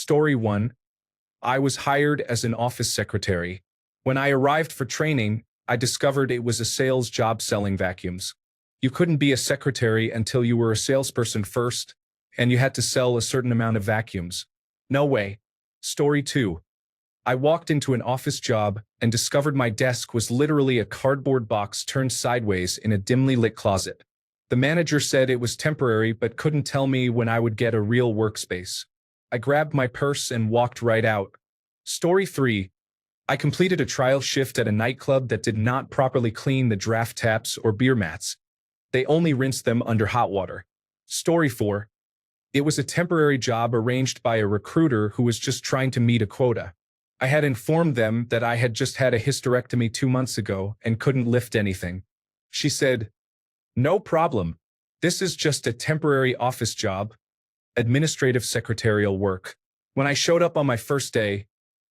Story 1. I was hired as an office secretary. When I arrived for training, I discovered it was a sales job selling vacuums. You couldn't be a secretary until you were a salesperson first, and you had to sell a certain amount of vacuums. No way. Story 2. I walked into an office job and discovered my desk was literally a cardboard box turned sideways in a dimly lit closet. The manager said it was temporary but couldn't tell me when I would get a real workspace. I grabbed my purse and walked right out. Story 3. I completed a trial shift at a nightclub that did not properly clean the draft taps or beer mats. They only rinsed them under hot water. Story 4. It was a temporary job arranged by a recruiter who was just trying to meet a quota. I had informed them that I had just had a hysterectomy 2 months ago and couldn't lift anything. She said, "No problem. This is just a temporary office job, administrative secretarial work." When I showed up on my first day,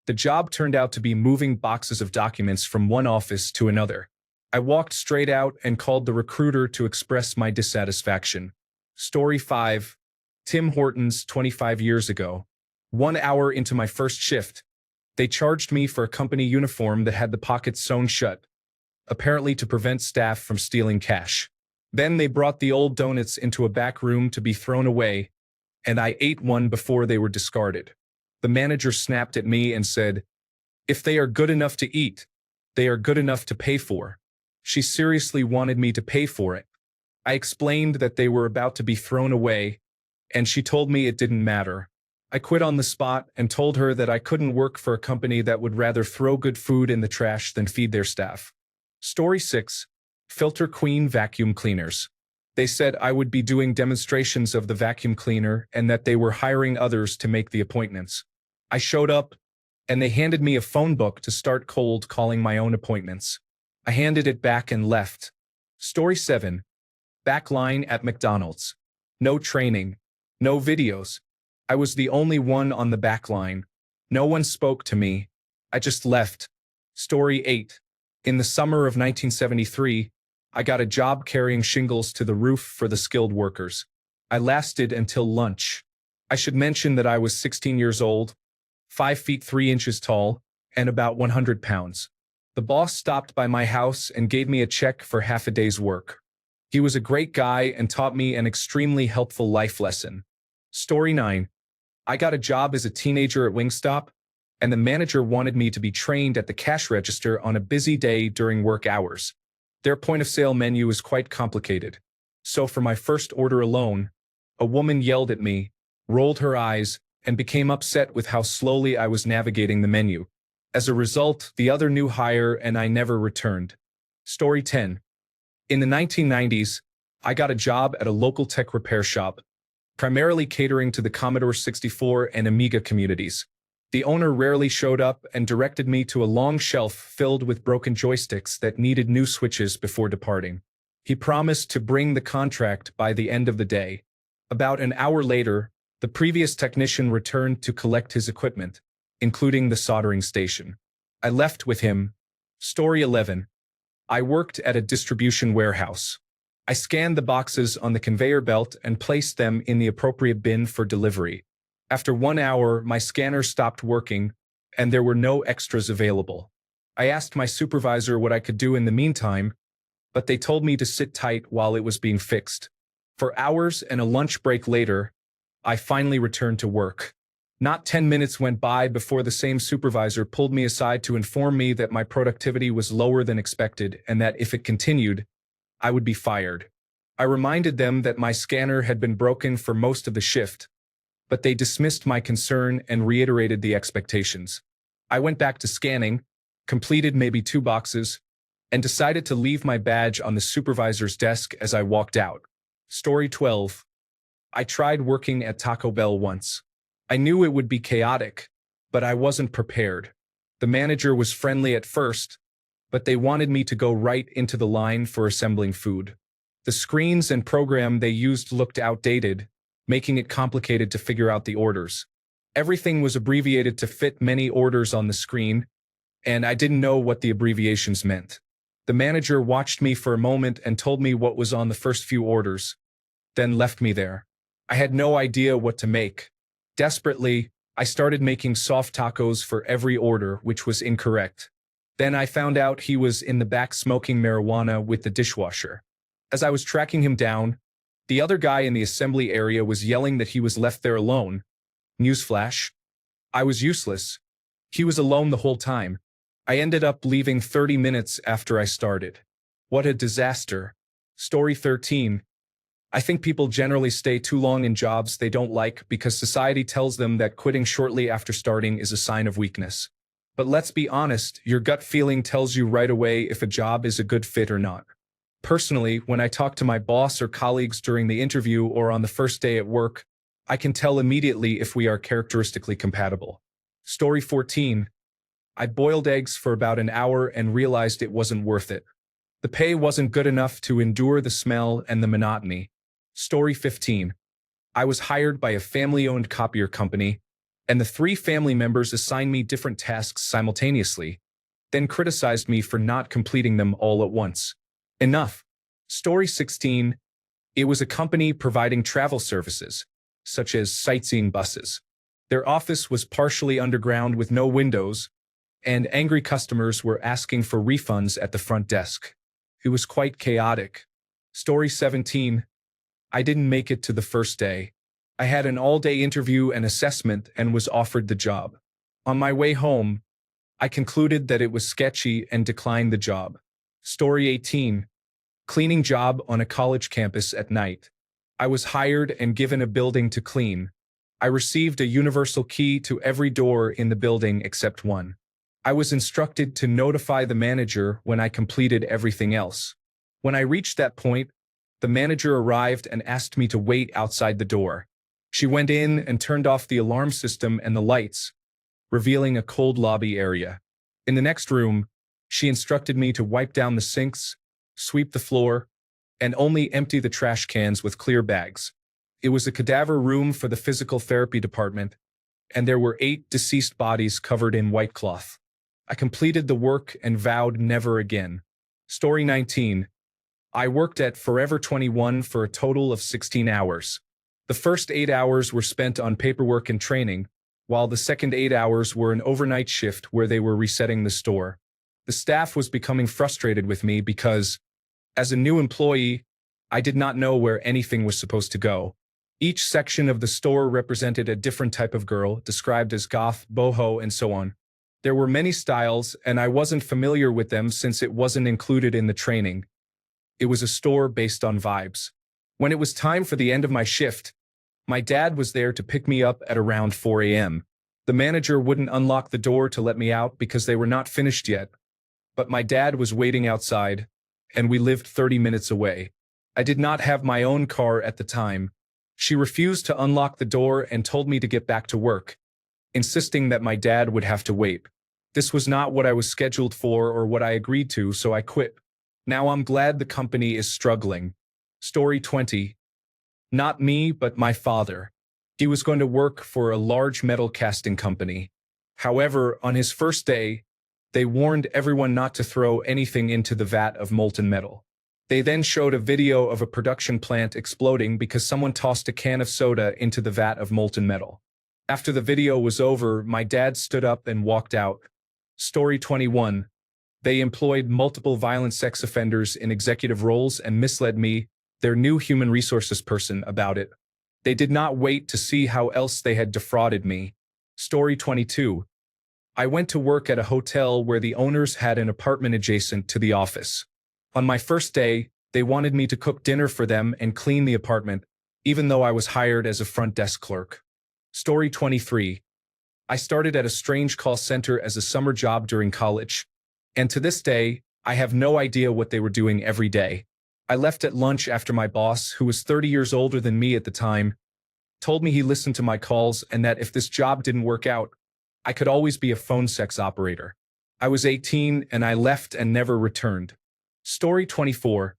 the job turned out to be moving boxes of documents from one office to another. I walked straight out and called the recruiter to express my dissatisfaction. Story 5. Tim Hortons 25 years ago. 1 hour into my first shift, they charged me for a company uniform that had the pockets sewn shut, apparently to prevent staff from stealing cash. Then they brought the old donuts into a back room to be thrown away, and I ate one before they were discarded. The manager snapped at me and said, "If they are good enough to eat, they are good enough to pay for." She seriously wanted me to pay for it. I explained that they were about to be thrown away, and she told me it didn't matter. I quit on the spot and told her that I couldn't work for a company that would rather throw good food in the trash than feed their staff. Story 6. Filter Queen vacuum cleaners. They said I would be doing demonstrations of the vacuum cleaner and that they were hiring others to make the appointments. I showed up, and they handed me a phone book to start cold calling my own appointments. I handed it back and left. Story 7. Back line at McDonald's. No training. No videos. I was the only one on the back line. No one spoke to me. I just left. Story 8. In the summer of 1973, I got a job carrying shingles to the roof for the skilled workers. I lasted until lunch. I should mention that I was 16 years old, 5 feet 3 inches tall, and about 100 pounds. The boss stopped by my house and gave me a check for half a day's work. He was a great guy and taught me an extremely helpful life lesson. Story 9. I got a job as a teenager at Wingstop, and the manager wanted me to be trained at the cash register on a busy day during work hours. Their point-of-sale menu is quite complicated. So for my first order alone, a woman yelled at me, rolled her eyes, and became upset with how slowly I was navigating the menu. As a result, the other new hire and I never returned. Story 10. In the 1990s, I got a job at a local tech repair shop, primarily catering to the Commodore 64 and Amiga communities. The owner rarely showed up and directed me to a long shelf filled with broken joysticks that needed new switches before departing. He promised to bring the contract by the end of the day. About an hour later, the previous technician returned to collect his equipment, including the soldering station. I left with him. Story 11. I worked at a distribution warehouse. I scanned the boxes on the conveyor belt and placed them in the appropriate bin for delivery. After 1 hour, my scanner stopped working, and there were no extras available. I asked my supervisor what I could do in the meantime, but they told me to sit tight while it was being fixed. For hours and a lunch break later, I finally returned to work. Not 10 minutes went by before the same supervisor pulled me aside to inform me that my productivity was lower than expected and that if it continued, I would be fired. I reminded them that my scanner had been broken for most of the shift, but they dismissed my concern and reiterated the expectations. I went back to scanning, completed maybe 2 boxes, and decided to leave my badge on the supervisor's desk as I walked out. Story 12. I tried working at Taco Bell once. I knew it would be chaotic, but I wasn't prepared. The manager was friendly at first, but they wanted me to go right into the line for assembling food. The screens and program they used looked outdated, making it complicated to figure out the orders. Everything was abbreviated to fit many orders on the screen, and I didn't know what the abbreviations meant. The manager watched me for a moment and told me what was on the first few orders, then left me there. I had no idea what to make. Desperately, I started making soft tacos for every order, which was incorrect. Then I found out he was in the back smoking marijuana with the dishwasher. As I was tracking him down, the other guy in the assembly area was yelling that he was left there alone. Newsflash: I was useless. He was alone the whole time. I ended up leaving 30 minutes after I started. What a disaster. Story 13. I think people generally stay too long in jobs they don't like because society tells them that quitting shortly after starting is a sign of weakness. But let's be honest, your gut feeling tells you right away if a job is a good fit or not. Personally, when I talk to my boss or colleagues during the interview or on the first day at work, I can tell immediately if we are characteristically compatible. Story 14. I boiled eggs for about an hour and realized it wasn't worth it. The pay wasn't good enough to endure the smell and the monotony. Story 15. I was hired by a family-owned copier company, and the 3 family members assigned me different tasks simultaneously, then criticized me for not completing them all at once. Enough. Story 16. It was a company providing travel services, such as sightseeing buses. Their office was partially underground with no windows, and angry customers were asking for refunds at the front desk. It was quite chaotic. Story 17. I didn't make it to the first day. I had an all-day interview and assessment and was offered the job. On my way home, I concluded that it was sketchy and declined the job. Story 18. Cleaning job on a college campus at night. I was hired and given a building to clean. I received a universal key to every door in the building except one. I was instructed to notify the manager when I completed everything else. When I reached that point, the manager arrived and asked me to wait outside the door. She went in and turned off the alarm system and the lights, revealing a cold lobby area. In the next room, she instructed me to wipe down the sinks, sweep the floor, and only empty the trash cans with clear bags. It was a cadaver room for the physical therapy department, and there were 8 deceased bodies covered in white cloth. I completed the work and vowed never again. Story 19. I worked at Forever 21 for a total of 16 hours. The first 8 hours were spent on paperwork and training, while the second 8 hours were an overnight shift where they were resetting the store. The staff was becoming frustrated with me because, as a new employee, I did not know where anything was supposed to go. Each section of the store represented a different type of girl, described as goth, boho, and so on. There were many styles, and I wasn't familiar with them since it wasn't included in the training. It was a store based on vibes. When it was time for the end of my shift, my dad was there to pick me up at around 4 a.m. The manager wouldn't unlock the door to let me out because they were not finished yet. But my dad was waiting outside, and we lived 30 minutes away. I did not have my own car at the time. She refused to unlock the door and told me to get back to work, insisting that my dad would have to wait. This was not what I was scheduled for or what I agreed to, so I quit. Now I'm glad the company is struggling. Story 20. Not me, but my father. He was going to work for a large metal casting company. However, on his first day, they warned everyone not to throw anything into the vat of molten metal. They then showed a video of a production plant exploding because someone tossed a can of soda into the vat of molten metal. After the video was over, my dad stood up and walked out. Story 21. They employed multiple violent sex offenders in executive roles and misled me, their new human resources person, about it. They did not wait to see how else they had defrauded me. Story 22. I went to work at a hotel where the owners had an apartment adjacent to the office. On my first day, they wanted me to cook dinner for them and clean the apartment, even though I was hired as a front desk clerk. Story 23. I started at a strange call center as a summer job during college. And to this day, I have no idea what they were doing every day. I left at lunch after my boss, who was 30 years older than me at the time, told me he listened to my calls and that if this job didn't work out, I could always be a phone sex operator. I was 18 and I left and never returned. Story 24.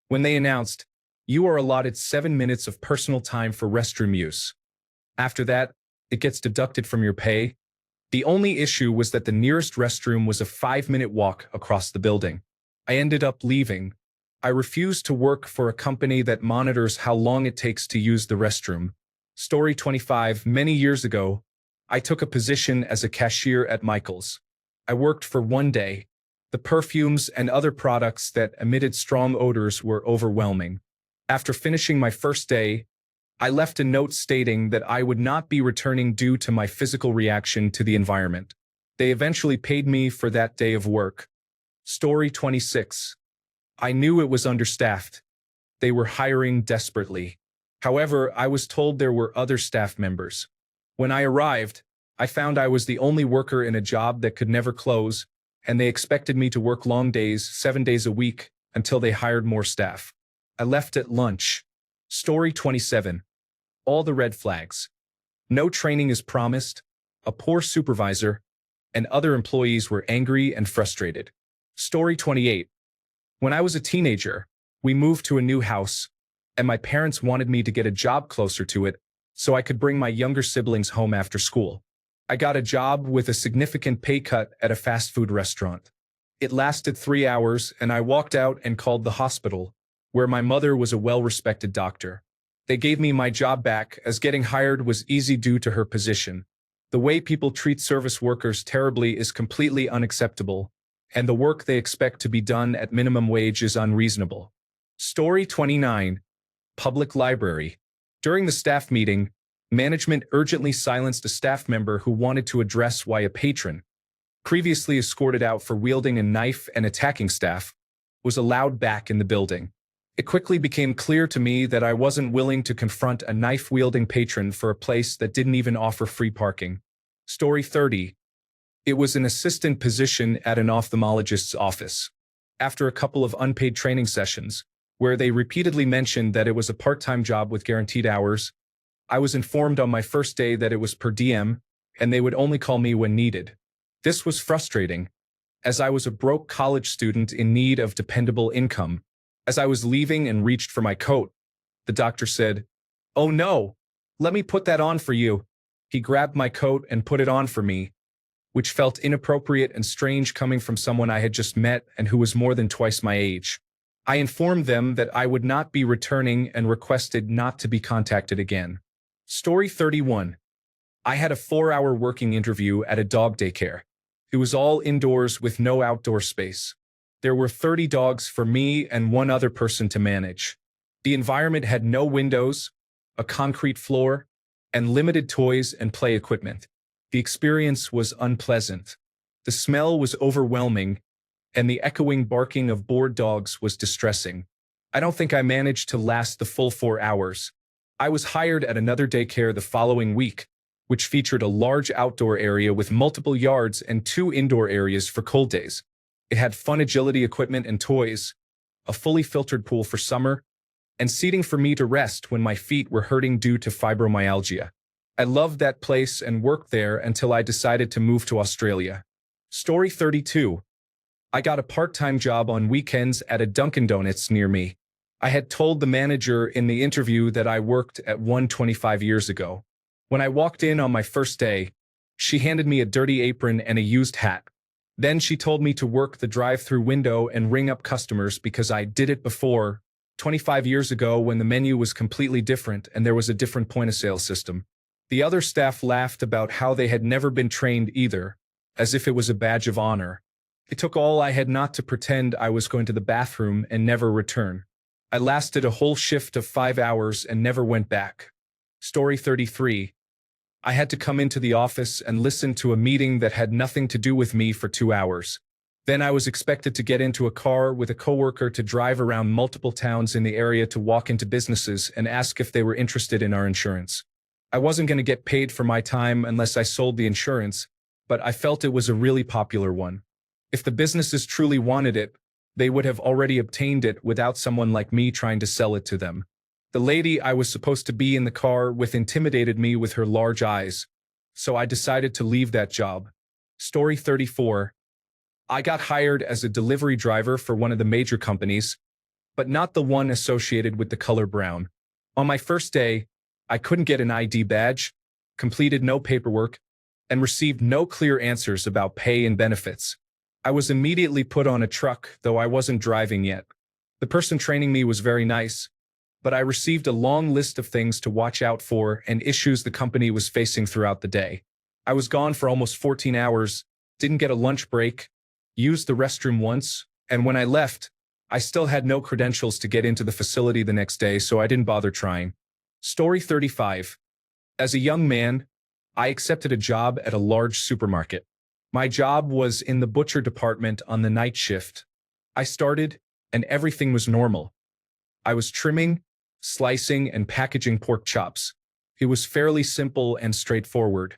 When they announced, you are allotted 7 minutes of personal time for restroom use. After that, it gets deducted from your pay. The only issue was that the nearest restroom was a 5-minute walk across the building. I ended up leaving. I refused to work for a company that monitors how long it takes to use the restroom. Story 25. Many years ago, I took a position as a cashier at Michael's. I worked for one day. The perfumes and other products that emitted strong odors were overwhelming. After finishing my first day, I left a note stating that I would not be returning due to my physical reaction to the environment. They eventually paid me for that day of work. Story 26. I knew it was understaffed. They were hiring desperately. However, I was told there were other staff members. When I arrived, I found I was the only worker in a job that could never close, and they expected me to work long days, 7 days a week, until they hired more staff. I left at lunch. Story 27. All the red flags. No training is promised, a poor supervisor, and other employees were angry and frustrated. Story 28. When I was a teenager, we moved to a new house, and my parents wanted me to get a job closer to it so I could bring my younger siblings home after school. I got a job with a significant pay cut at a fast food restaurant. It lasted 3 hours, and I walked out and called the hospital, where my mother was a well-respected doctor. They gave me my job back, as getting hired was easy due to her position. The way people treat service workers terribly is completely unacceptable, and the work they expect to be done at minimum wage is unreasonable. Story 29. Public library. During the staff meeting, management urgently silenced a staff member who wanted to address why a patron, previously escorted out for wielding a knife and attacking staff, was allowed back in the building. It quickly became clear to me that I wasn't willing to confront a knife-wielding patron for a place that didn't even offer free parking. Story 30. It was an assistant position at an ophthalmologist's office. After a couple of unpaid training sessions, where they repeatedly mentioned that it was a part-time job with guaranteed hours, I was informed on my first day that it was per diem, and they would only call me when needed. This was frustrating, as I was a broke college student in need of dependable income. As I was leaving and reached for my coat, the doctor said, "Oh no, let me put that on for you." He grabbed my coat and put it on for me, which felt inappropriate and strange coming from someone I had just met and who was more than twice my age. I informed them that I would not be returning and requested not to be contacted again. Story 31. I had a 4-hour working interview at a dog daycare. It was all indoors with no outdoor space. There were 30 dogs for me and one other person to manage. The environment had no windows, a concrete floor, and limited toys and play equipment. The experience was unpleasant. The smell was overwhelming, and the echoing barking of bored dogs was distressing. I don't think I managed to last the full 4 hours. I was hired at another daycare the following week, which featured a large outdoor area with multiple yards and 2 indoor areas for cold days. It had fun agility equipment and toys, a fully filtered pool for summer, and seating for me to rest when my feet were hurting due to fibromyalgia. I loved that place and worked there until I decided to move to Australia. Story 32. I got a part-time job on weekends at a Dunkin' Donuts near me. I had told the manager in the interview that I worked at one 25 years ago. When I walked in on my first day, she handed me a dirty apron and a used hat. Then she told me to work the drive-through window and ring up customers because I did it before, 25 years ago, when the menu was completely different and there was a different point-of-sale system. The other staff laughed about how they had never been trained either, as if it was a badge of honor. It took all I had not to pretend I was going to the bathroom and never return. I lasted a whole shift of 5 hours and never went back. Story 33. I had to come into the office and listen to a meeting that had nothing to do with me for 2 hours. Then I was expected to get into a car with a coworker to drive around multiple towns in the area to walk into businesses and ask if they were interested in our insurance. I wasn't going to get paid for my time unless I sold the insurance, but I felt it was a really popular one. If the businesses truly wanted it, they would have already obtained it without someone like me trying to sell it to them. The lady I was supposed to be in the car with intimidated me with her large eyes, so I decided to leave that job. Story 34. I got hired as a delivery driver for one of the major companies, but not the one associated with the color brown. On my first day, I couldn't get an ID badge, completed no paperwork, and received no clear answers about pay and benefits. I was immediately put on a truck, though I wasn't driving yet. The person training me was very nice, but I received a long list of things to watch out for and issues the company was facing throughout the day. I was gone for almost 14 hours, didn't get a lunch break, used the restroom once, and when I left, I still had no credentials to get into the facility the next day, so I didn't bother trying. Story 35. As a young man, I accepted a job at a large supermarket. My job was in the butcher department on the night shift. I started, and everything was normal. I was trimming, slicing, and packaging pork chops. It was fairly simple and straightforward.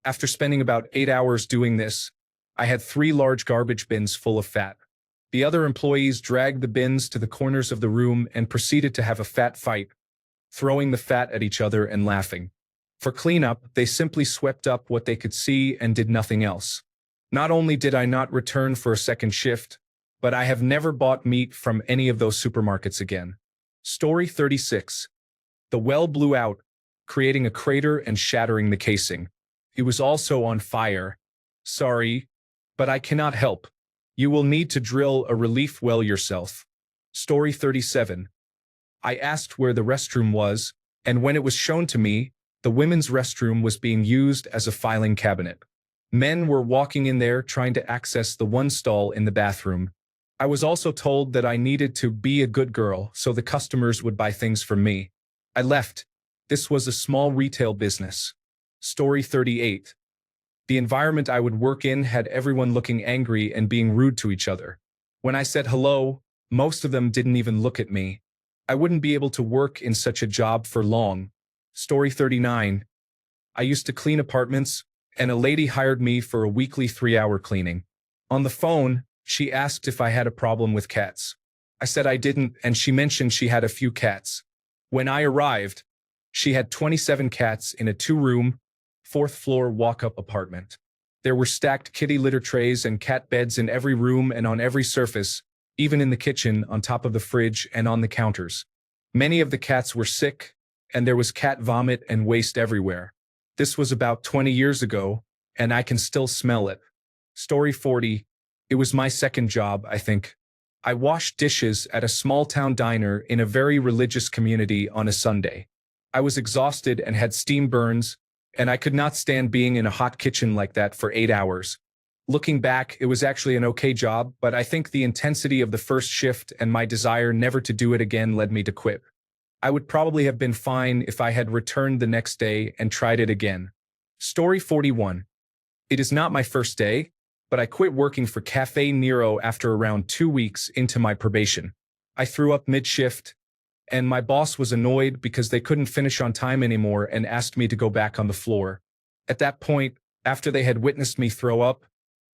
After spending about 8 hours doing this, I had 3 large garbage bins full of fat. The other employees dragged the bins to the corners of the room and proceeded to have a fat fight, throwing the fat at each other and laughing. For cleanup, they simply swept up what they could see and did nothing else. Not only did I not return for a second shift, but I have never bought meat from any of those supermarkets again. Story 36. The well blew out, creating a crater and shattering the casing. It was also on fire. Sorry, but I cannot help. You will need to drill a relief well yourself. Story 37. I asked where the restroom was, and when it was shown to me, the women's restroom was being used as a filing cabinet. Men were walking in there trying to access the one stall in the bathroom. I was also told that I needed to be a good girl so the customers would buy things from me. I left. This was a small retail business. Story 38. The environment I would work in had everyone looking angry and being rude to each other. When I said hello, most of them didn't even look at me. I wouldn't be able to work in such a job for long. Story 39. I used to clean apartments, and a lady hired me for a weekly 3-hour cleaning. On the phone, she asked if I had a problem with cats. I said I didn't, and she mentioned she had a few cats. When I arrived, she had 27 cats in a 2-room, 4th-floor walk-up apartment. There were stacked kitty litter trays and cat beds in every room and on every surface, even in the kitchen, on top of the fridge and on the counters. Many of the cats were sick, and there was cat vomit and waste everywhere. This was about 20 years ago, and I can still smell it. Story 40. It was my second job, I think. I washed dishes at a small-town diner in a very religious community on a Sunday. I was exhausted and had steam burns, and I could not stand being in a hot kitchen like that for 8 hours. Looking back, it was actually an okay job, but I think the intensity of the first shift and my desire never to do it again led me to quit. I would probably have been fine if I had returned the next day and tried it again. Story 41. It is not my first day, but I quit working for Cafe Nero after around 2 weeks into my probation. I threw up mid-shift, and my boss was annoyed because they couldn't finish on time anymore and asked me to go back on the floor. At that point, after they had witnessed me throw up,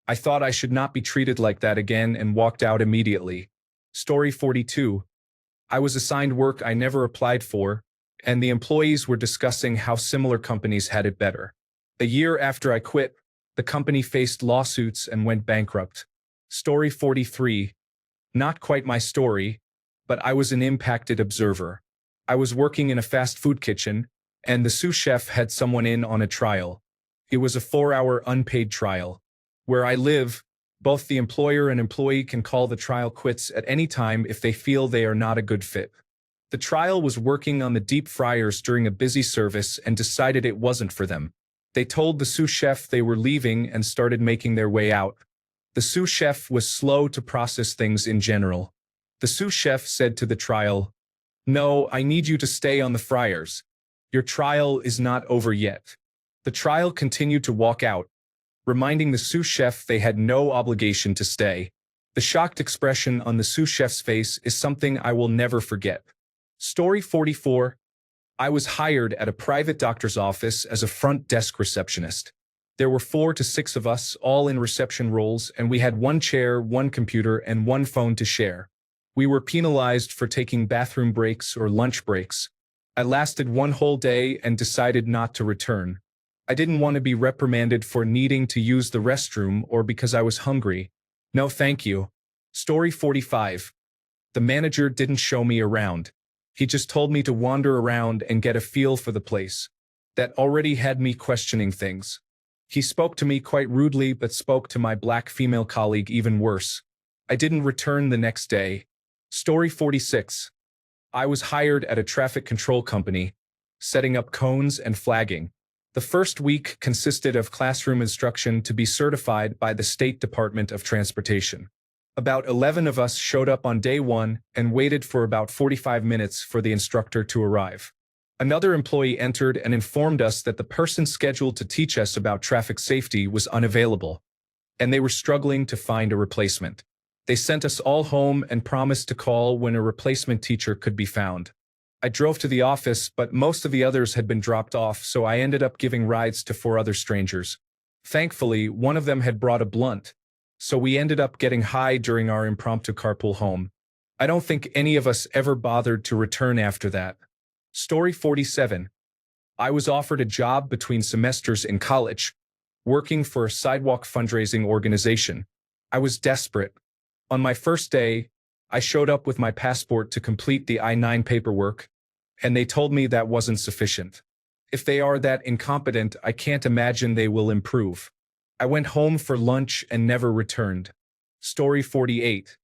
I thought I should not be treated like that again and walked out immediately. Story 42. I was assigned work I never applied for, and the employees were discussing how similar companies had it better. A year after I quit, the company faced lawsuits and went bankrupt. Story 43. Not quite my story, but I was an impacted observer. I was working in a fast food kitchen, and the sous chef had someone in on a trial. It was a 4-hour unpaid trial. Where I live, both the employer and employee can call the trial quits at any time if they feel they are not a good fit. The trial was working on the deep fryers during a busy service and decided it wasn't for them. They told the sous chef they were leaving and started making their way out. The sous chef was slow to process things in general. The sous chef said to the trial, "No, I need you to stay on the fryers. Your trial is not over yet." The trial continued to walk out, reminding the sous chef they had no obligation to stay. The shocked expression on the sous chef's face is something I will never forget. Story 44. I was hired at a private doctor's office as a front desk receptionist. There were 4 to 6 of us, all in reception roles, and we had 1 chair, 1 computer, and 1 phone to share. We were penalized for taking bathroom breaks or lunch breaks. I lasted 1 whole day and decided not to return. I didn't want to be reprimanded for needing to use the restroom or because I was hungry. No, thank you. Story 45. The manager didn't show me around. He just told me to wander around and get a feel for the place. That already had me questioning things. He spoke to me quite rudely, but spoke to my black female colleague even worse. I didn't return the next day. Story 46. I was hired at a traffic control company, setting up cones and flagging. The first week consisted of classroom instruction to be certified by the State Department of Transportation. About 11 of us showed up on day one and waited for about 45 minutes for the instructor to arrive. Another employee entered and informed us that the person scheduled to teach us about traffic safety was unavailable, and they were struggling to find a replacement. They sent us all home and promised to call when a replacement teacher could be found. I drove to the office, but most of the others had been dropped off, so I ended up giving rides to 4 other strangers. Thankfully, one of them had brought a blunt, so we ended up getting high during our impromptu carpool home. I don't think any of us ever bothered to return after that. Story 47. I was offered a job between semesters in college, working for a sidewalk fundraising organization. I was desperate. On my first day, I showed up with my passport to complete the I-9 paperwork, and they told me that wasn't sufficient. If they are that incompetent, I can't imagine they will improve. I went home for lunch and never returned. Story 48.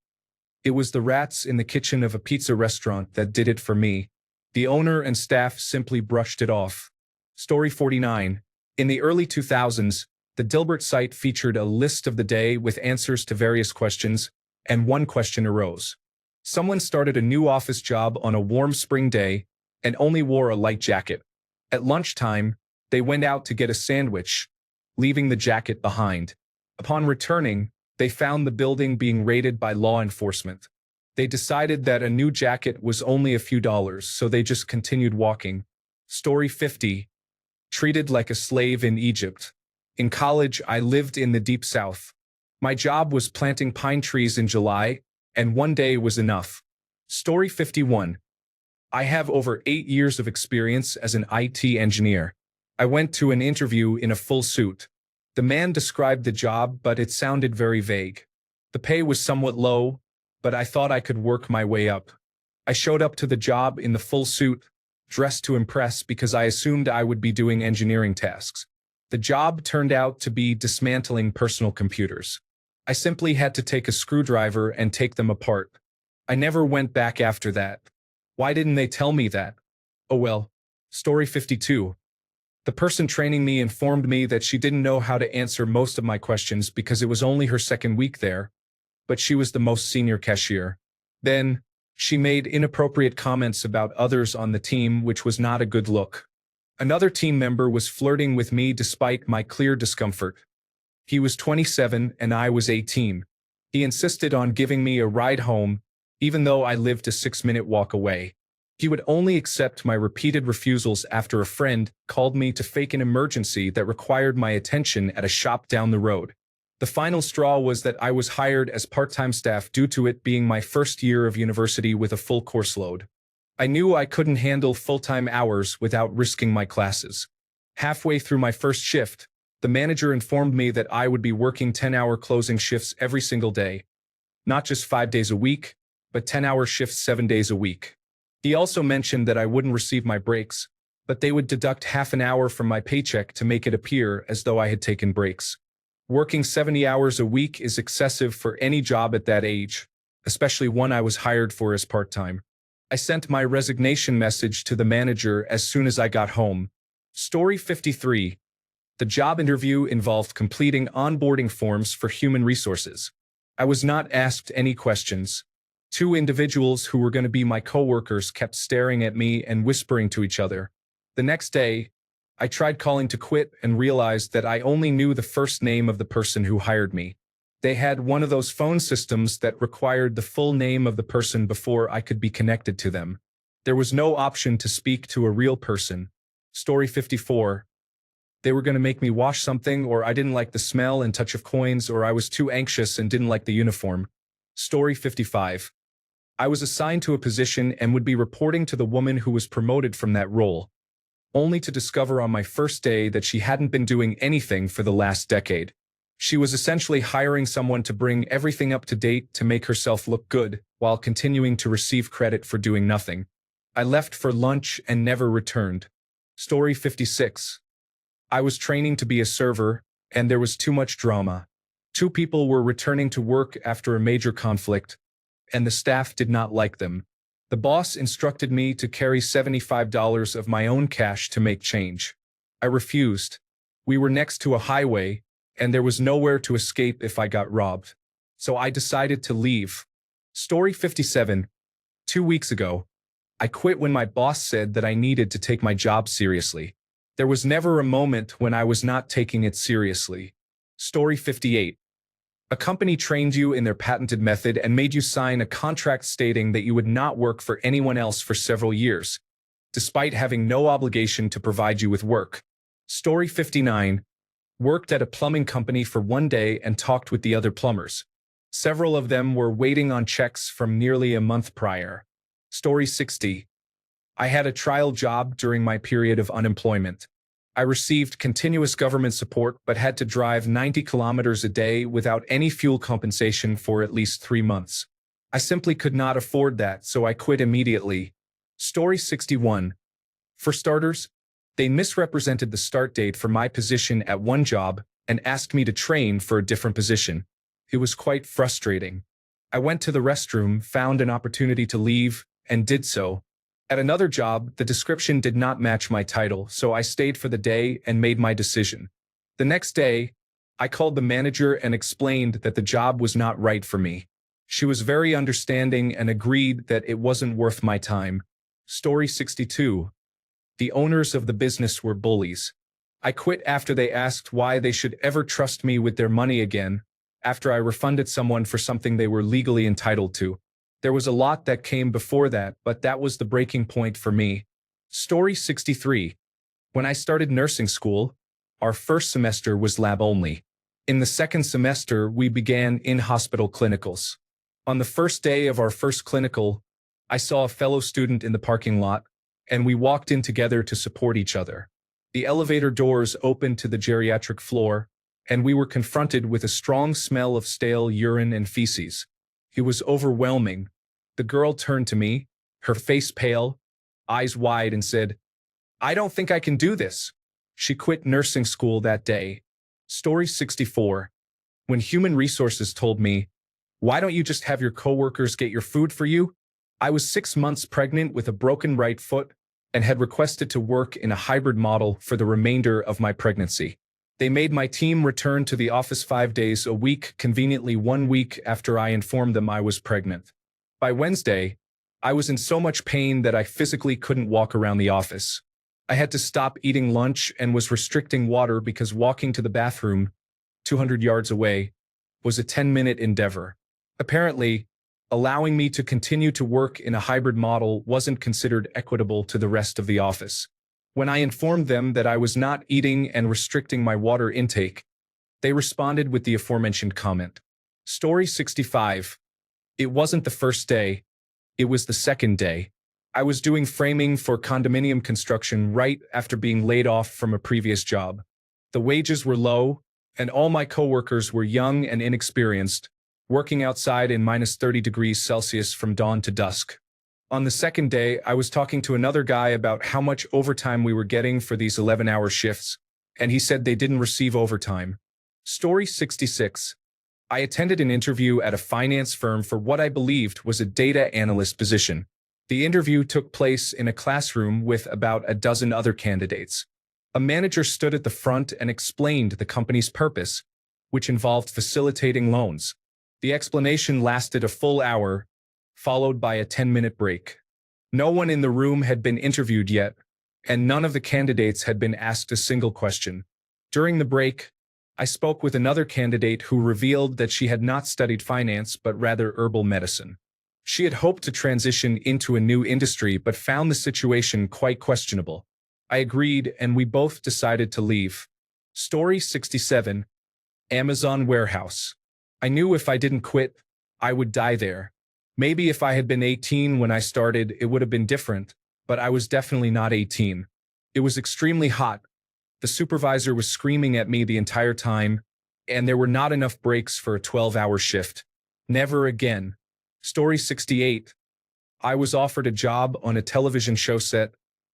It was the rats in the kitchen of a pizza restaurant that did it for me. The owner and staff simply brushed it off. Story 49. In the early 2000s, the Dilbert site featured a list of the day with answers to various questions, and one question arose. Someone started a new office job on a warm spring day and only wore a light jacket. At lunchtime, they went out to get a sandwich, leaving the jacket behind. Upon returning, they found the building being raided by law enforcement. They decided that a new jacket was only a few dollars, so they just continued walking. Story 50. Treated like a slave in Egypt. In college, I lived in the Deep South. My job was planting pine trees in July, and one day was enough. Story 51. I have over 8 years of experience as an IT engineer. I went to an interview in a full suit. The man described the job, but it sounded very vague. The pay was somewhat low, but I thought I could work my way up. I showed up to the job in the full suit, dressed to impress because I assumed I would be doing engineering tasks. The job turned out to be dismantling personal computers. I simply had to take a screwdriver and take them apart. I never went back after that. Why didn't they tell me that? Oh well. Story 52. The person training me informed me that she didn't know how to answer most of my questions because it was only her second week there, but she was the most senior cashier. Then, she made inappropriate comments about others on the team, which was not a good look. Another team member was flirting with me despite my clear discomfort. He was 27 and I was 18. He insisted on giving me a ride home, even though I lived a 6-minute walk away. He would only accept my repeated refusals after a friend called me to fake an emergency that required my attention at a shop down the road. The final straw was that I was hired as part-time staff due to it being my first year of university with a full course load. I knew I couldn't handle full-time hours without risking my classes. Halfway through my first shift, the manager informed me that I would be working 10-hour closing shifts every single day. Not just 5 days a week, but 10-hour shifts 7 days a week. He also mentioned that I wouldn't receive my breaks, but they would deduct half an hour from my paycheck to make it appear as though I had taken breaks. Working 70 hours a week is excessive for any job at that age, especially one I was hired for as part-time. I sent my resignation message to the manager as soon as I got home. Story 53. The job interview involved completing onboarding forms for human resources. I was not asked any questions. 2 individuals who were going to be my coworkers kept staring at me and whispering to each other. The next day, I tried calling to quit and realized that I only knew the first name of the person who hired me. They had one of those phone systems that required the full name of the person before I could be connected to them. There was no option to speak to a real person. Story 54. They were going to make me wash something, or I didn't like the smell and touch of coins, or I was too anxious and didn't like the uniform. Story 55. I was assigned to a position and would be reporting to the woman who was promoted from that role, only to discover on my first day that she hadn't been doing anything for the last decade. She was essentially hiring someone to bring everything up to date to make herself look good, while continuing to receive credit for doing nothing. I left for lunch and never returned. Story 56. I was training to be a server, and there was too much drama. 2 people were returning to work after a major conflict, and the staff did not like them. The boss instructed me to carry $75 of my own cash to make change. I refused. We were next to a highway, and there was nowhere to escape if I got robbed. So I decided to leave. Story 57. 2 weeks ago, I quit when my boss said that I needed to take my job seriously. There was never a moment when I was not taking it seriously. Story 58. A company trained you in their patented method and made you sign a contract stating that you would not work for anyone else for several years, despite having no obligation to provide you with work. Story 59. Worked at a plumbing company for one day and talked with the other plumbers. Several of them were waiting on checks from nearly a month prior. Story 60. I had a trial job during my period of unemployment. I received continuous government support but had to drive 90 kilometers a day without any fuel compensation for at least 3 months. I simply could not afford that, so I quit immediately. Story 61. For starters, they misrepresented the start date for my position at one job and asked me to train for a different position. It was quite frustrating. I went to the restroom, found an opportunity to leave, and did so. At another job, the description did not match my title, so I stayed for the day and made my decision. The next day, I called the manager and explained that the job was not right for me. She was very understanding and agreed that it wasn't worth my time. Story 62. The owners of the business were bullies. I quit after they asked why they should ever trust me with their money again, after I refunded someone for something they were legally entitled to. There was a lot that came before that, but that was the breaking point for me. Story 63. When I started nursing school, our first semester was lab only. In the second semester, we began in-hospital clinicals. On the first day of our first clinical, I saw a fellow student in the parking lot, and we walked in together to support each other. The elevator doors opened to the geriatric floor, and we were confronted with a strong smell of stale urine and feces. It was overwhelming. The girl turned to me, her face pale, eyes wide, and said, "I don't think I can do this." She quit nursing school that day. Story 64. When human resources told me, "Why don't you just have your coworkers get your food for you?" I was 6 months pregnant with a broken right foot and had requested to work in a hybrid model for the remainder of my pregnancy. They made my team return to the office 5 days a week, conveniently 1 week after I informed them I was pregnant. By Wednesday, I was in so much pain that I physically couldn't walk around the office. I had to stop eating lunch and was restricting water because walking to the bathroom, 200 yards away, was a 10-minute endeavor. Apparently, allowing me to continue to work in a hybrid model wasn't considered equitable to the rest of the office. When I informed them that I was not eating and restricting my water intake, they responded with the aforementioned comment. Story 65. It wasn't the first day, it was the second day. I was doing framing for condominium construction right after being laid off from a previous job. The wages were low, and all my coworkers were young and inexperienced, working outside in -30 degrees Celsius from dawn to dusk. On the second day, I was talking to another guy about how much overtime we were getting for these 11-hour shifts, and he said they didn't receive overtime. Story 66. I attended an interview at a finance firm for what I believed was a data analyst position. The interview took place in a classroom with about a dozen other candidates. A manager stood at the front and explained the company's purpose, which involved facilitating loans. The explanation lasted a full hour, followed by a 10-minute break. No one in the room had been interviewed yet, and none of the candidates had been asked a single question. During the break, I spoke with another candidate who revealed that she had not studied finance but rather herbal medicine. She had hoped to transition into a new industry but found the situation quite questionable. I agreed, and we both decided to leave. Story 67. Amazon warehouse. I knew if I didn't quit, I would die there. Maybe if I had been 18 when I started, it would have been different, but I was definitely not 18. It was extremely hot. The supervisor was screaming at me the entire time, and there were not enough breaks for a 12-hour shift. Never again. Story 68. I was offered a job on a television show set,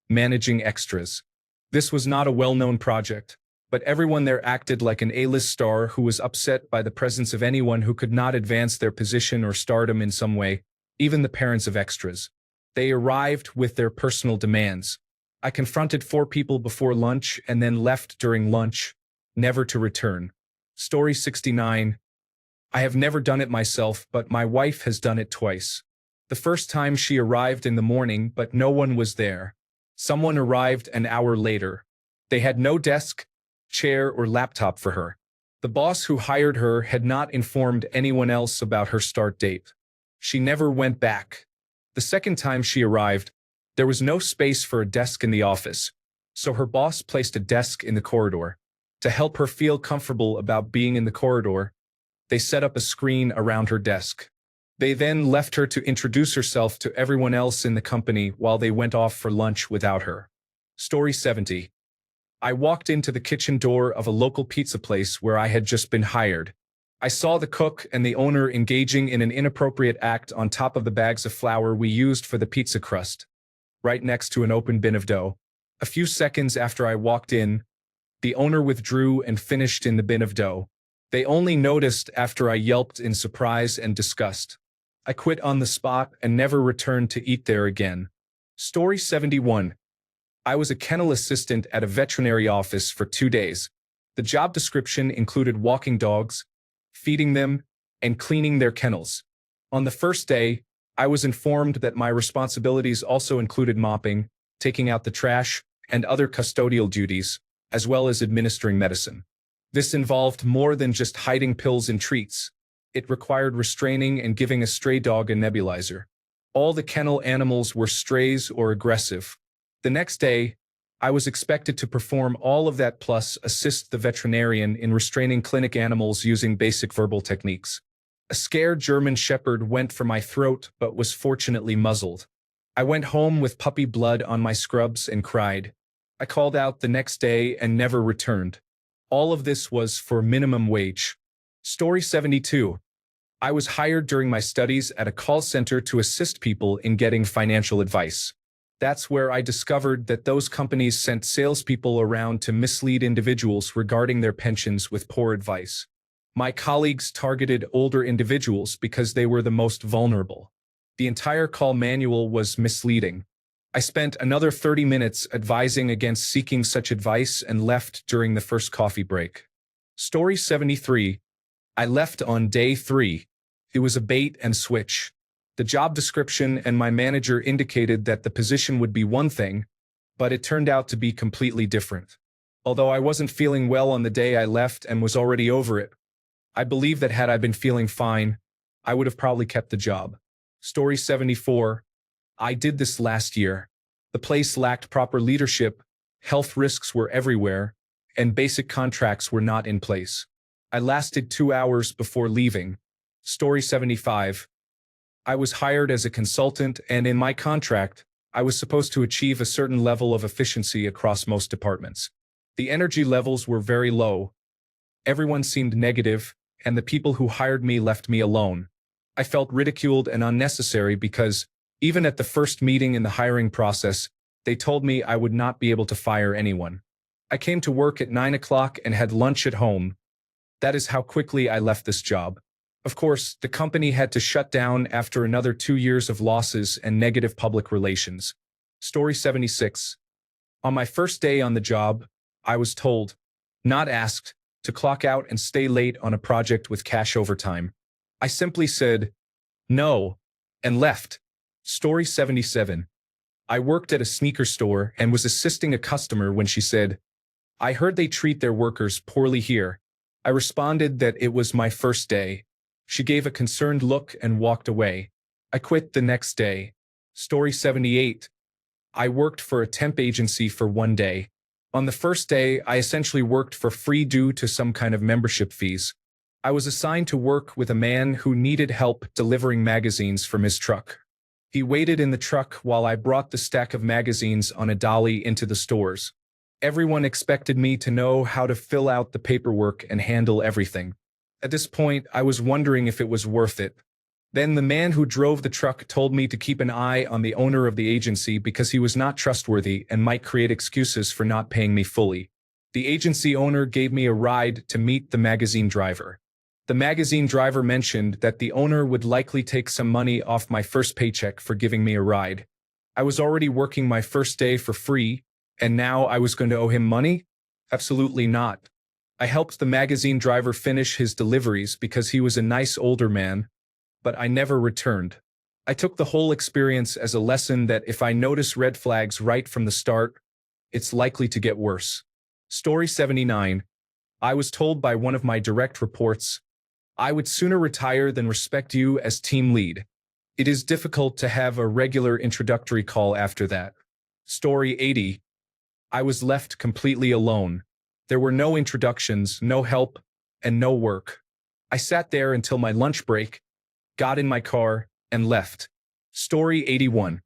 managing extras. This was not a well-known project, but everyone there acted like an A-list star who was upset by the presence of anyone who could not advance their position or stardom in some way, even the parents of extras. They arrived with their personal demands. I confronted 4 people before lunch and then left during lunch, never to return. Story 69. I have never done it myself, but my wife has done it twice. The first time she arrived in the morning, but no one was there. Someone arrived an hour later. They had no desk, chair, or laptop for her. The boss who hired her had not informed anyone else about her start date. She never went back. The second time she arrived, there was no space for a desk in the office, so her boss placed a desk in the corridor. To help her feel comfortable about being in the corridor, they set up a screen around her desk. They then left her to introduce herself to everyone else in the company while they went off for lunch without her. Story 70. I walked into the kitchen door of a local pizza place where I had just been hired. I saw the cook and the owner engaging in an inappropriate act on top of the bags of flour we used for the pizza crust, right next to an open bin of dough. A few seconds after I walked in, the owner withdrew and finished in the bin of dough. They only noticed after I yelped in surprise and disgust. I quit on the spot and never returned to eat there again. Story 71. I was a kennel assistant at a veterinary office for 2 days. The job description included walking dogs, feeding them, and cleaning their kennels. On the first day, I was informed that my responsibilities also included mopping, taking out the trash, and other custodial duties, as well as administering medicine. This involved more than just hiding pills and treats. It required restraining and giving a stray dog a nebulizer. All the kennel animals were strays or aggressive. The next day, I was expected to perform all of that plus assist the veterinarian in restraining clinic animals using basic verbal techniques. A scared German shepherd went for my throat but was fortunately muzzled. I went home with puppy blood on my scrubs and cried. I called out the next day and never returned. All of this was for minimum wage. Story 72. I was hired during my studies at a call center to assist people in getting financial advice. That's where I discovered that those companies sent salespeople around to mislead individuals regarding their pensions with poor advice. My colleagues targeted older individuals because they were the most vulnerable. The entire call manual was misleading. I spent another 30 minutes advising against seeking such advice and left during the first coffee break. Story 73. I left on day 3. It was a bait and switch. The job description and my manager indicated that the position would be one thing, but it turned out to be completely different. Although I wasn't feeling well on the day I left and was already over it, I believe that had I been feeling fine, I would have probably kept the job. Story 74. I did this last year. The place lacked proper leadership, health risks were everywhere, and basic contracts were not in place. I lasted 2 hours before leaving. Story 75. I was hired as a consultant, and in my contract, I was supposed to achieve a certain level of efficiency across most departments. The energy levels were very low. Everyone seemed negative, and the people who hired me left me alone. I felt ridiculed and unnecessary because, even at the first meeting in the hiring process, they told me I would not be able to fire anyone. I came to work at 9 o'clock and had lunch at home. That is how quickly I left this job. Of course, the company had to shut down after another 2 years of losses and negative public relations. Story 76. On my first day on the job, I was told, not asked, to clock out and stay late on a project with cash overtime. I simply said, no, and left. Story 77. I worked at a sneaker store and was assisting a customer when she said, I heard they treat their workers poorly here. I responded that it was my first day. She gave a concerned look and walked away. I quit the next day. Story 78. I worked for a temp agency for 1 day. On the first day, I essentially worked for free due to some kind of membership fees. I was assigned to work with a man who needed help delivering magazines from his truck. He waited in the truck while I brought the stack of magazines on a dolly into the stores. Everyone expected me to know how to fill out the paperwork and handle everything. At this point, I was wondering if it was worth it. Then the man who drove the truck told me to keep an eye on the owner of the agency because he was not trustworthy and might create excuses for not paying me fully. The agency owner gave me a ride to meet the magazine driver. The magazine driver mentioned that the owner would likely take some money off my first paycheck for giving me a ride. I was already working my first day for free, And now I was going to owe him money? Absolutely not. I helped the magazine driver finish his deliveries because he was a nice older man, but I never returned. I took the whole experience as a lesson that if I notice red flags right from the start, it's likely to get worse. Story 79. I was told by one of my direct reports, I would sooner retire than respect you as team lead. It is difficult to have a regular introductory call after that. Story 80. I was left completely alone. There were no introductions, no help, and no work. I sat there until my lunch break, got in my car, and left. Story 81.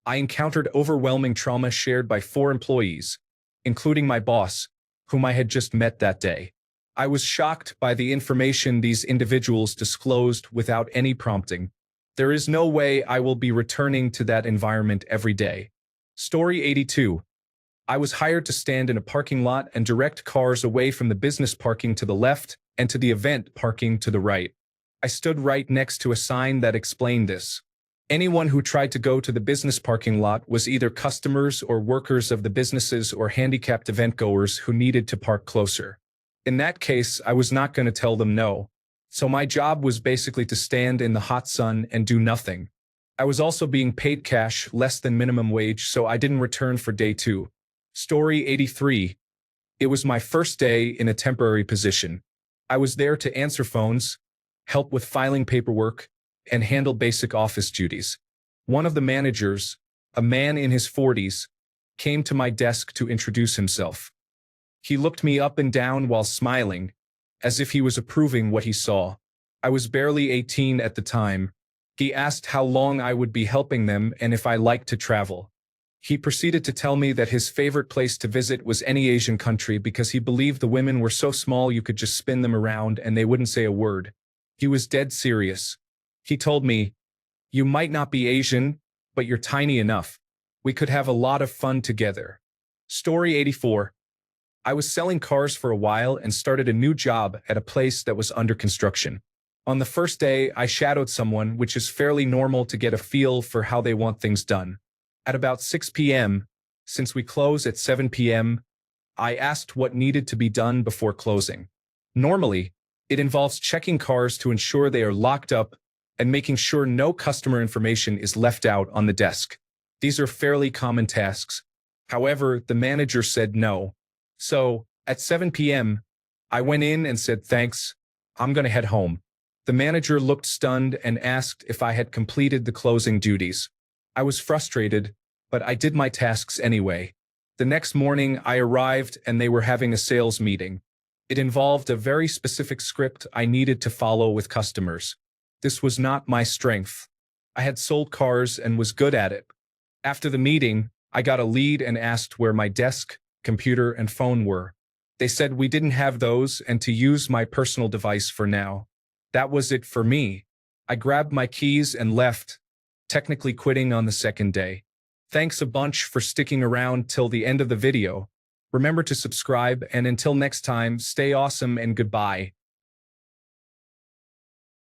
I encountered overwhelming trauma shared by 4 employees, including my boss, whom I had just met that day. I was shocked by the information these individuals disclosed without any prompting. There is no way I will be returning to that environment every day. Story 82. I was hired to stand in a parking lot and direct cars away from the business parking to the left and to the event parking to the right. I stood right next to a sign that explained this. Anyone who tried to go to the business parking lot was either customers or workers of the businesses or handicapped event goers who needed to park closer. In that case, I was not going to tell them no. So my job was basically to stand in the hot sun and do nothing. I was also being paid cash, less than minimum wage, so I didn't return for day 2. Story 83. It was my first day in a temporary position. I was there to answer phones, help with filing paperwork, and handle basic office duties. One of the managers, a man in his 40s, came to my desk to introduce himself. He looked me up and down while smiling, as if he was approving what he saw. I was barely 18 at the time. He asked how long I would be helping them and if I liked to travel. He proceeded to tell me that his favorite place to visit was any Asian country because he believed the women were so small you could just spin them around and they wouldn't say a word. He was dead serious. He told me, "You might not be Asian, but you're tiny enough. We could have a lot of fun together." Story 84. I was selling cars for a while and started a new job at a place that was under construction. On the first day, I shadowed someone, which is fairly normal to get a feel for how they want things done. At about 6 p.m., since we close at 7 p.m., I asked what needed to be done before closing. Normally, it involves checking cars to ensure they are locked up and making sure no customer information is left out on the desk. These are fairly common tasks. However, the manager said no. So, at 7 p.m., I went in and said, "Thanks, I'm going to head home." The manager looked stunned and asked if I had completed the closing duties. I was frustrated, but I did my tasks anyway. The next morning, I arrived and they were having a sales meeting. It involved a very specific script I needed to follow with customers. This was not my strength. I had sold cars and was good at it. After the meeting, I got a lead and asked where my desk, computer, and phone were. They said we didn't have those and to use my personal device for now. That was it for me. I grabbed my keys and left, technically quitting on the second day. Thanks a bunch for sticking around till the end of the video. Remember to subscribe, and until next time, stay awesome and goodbye.